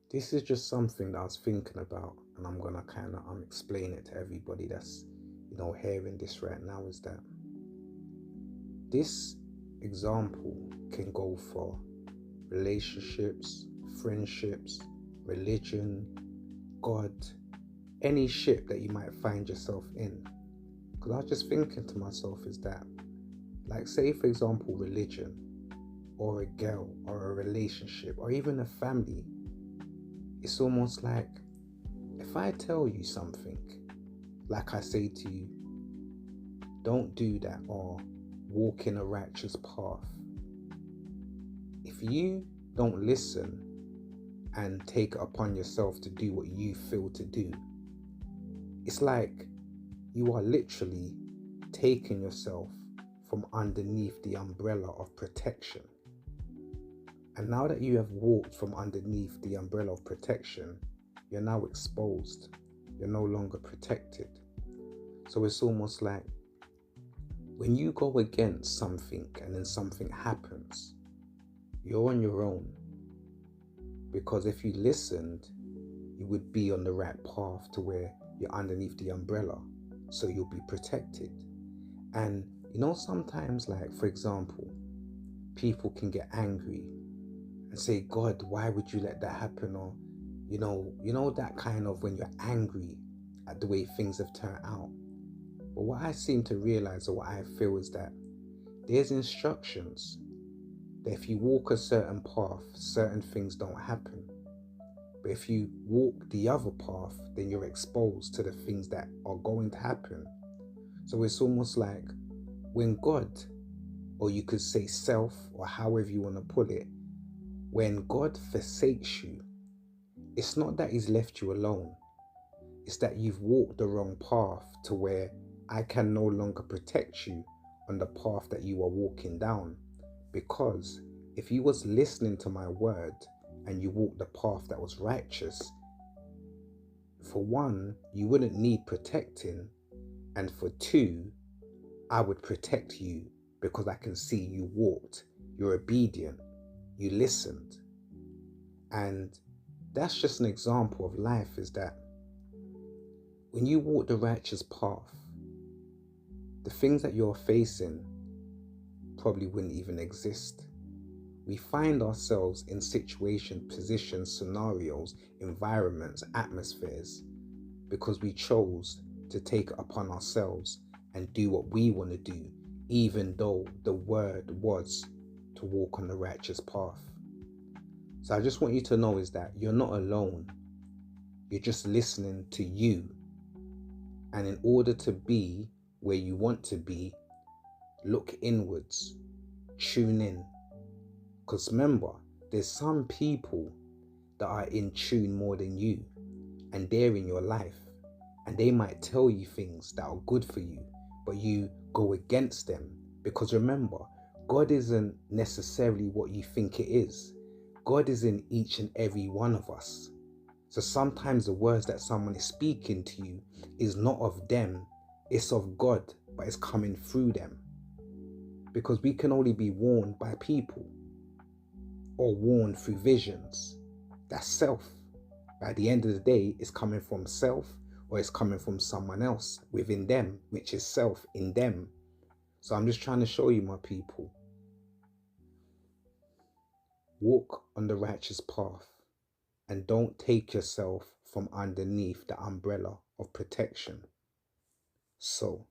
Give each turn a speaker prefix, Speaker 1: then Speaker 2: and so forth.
Speaker 1: This is just something that I was thinking about, and I'm gonna kind of explain it to everybody that's hearing this right now. Is that this example can go for relationships, friendships, religion, God, any ship that you might find yourself in. Because I was just thinking to myself, is that, like, say for example, religion, or a girl, or a relationship, or even a family. It's almost like, if I tell you something, like I say to you, don't do that, or walk in a righteous path. If you don't listen and take it upon yourself to do what you feel to do, it's like you are literally taking yourself from underneath the umbrella of protection. And now that you have walked from underneath the umbrella of protection, you're now exposed. You're no longer protected. So it's almost like when you go against something and then something happens, you're on your own. Because if you listened, you would be on the right path to where you're underneath the umbrella. So you'll be protected. And sometimes, like, for example, people can get angry and say, God, why would you let that happen? Or, that kind of when you're angry at the way things have turned out. But what I seem to realize, or what I feel, is that there's instructions that if you walk a certain path, certain things don't happen. But if you walk the other path, then you're exposed to the things that are going to happen. So it's almost like when God, or you could say self, or however you want to put it, when God forsakes you, it's not that he's left you alone. It's that you've walked the wrong path to where I can no longer protect you on the path that you are walking down. Because if you was listening to my word and you walked the path that was righteous, for one, you wouldn't need protecting. And for two, I would protect you because I can see you walked, you're obedient, you listened. And that's just an example of life, is that when you walk the righteous path, the things that you're facing probably wouldn't even exist. We find ourselves in situations, positions, scenarios, environments, atmospheres, because we chose to take it upon ourselves and do what we want to do, even though the word was to walk on the righteous path. So I just want you to know is that you're not alone. You're just listening to you. And in order to be where you want to be, look inwards, tune in. Because remember, there's some people that are in tune more than you, and they're in your life, and they might tell you things that are good for you, but you go against them. Because remember, God isn't necessarily what you think it is. God is in each and every one of us. So sometimes the words that someone is speaking to you is not of them, it's of God, but it's coming through them. Because we can only be warned by people, or warned through visions. That's self. By the end of the day, it's coming from self, or it's coming from someone else within them, which is self in them. So I'm just trying to show you, my people, walk on the righteous path and don't take yourself from underneath the umbrella of protection. So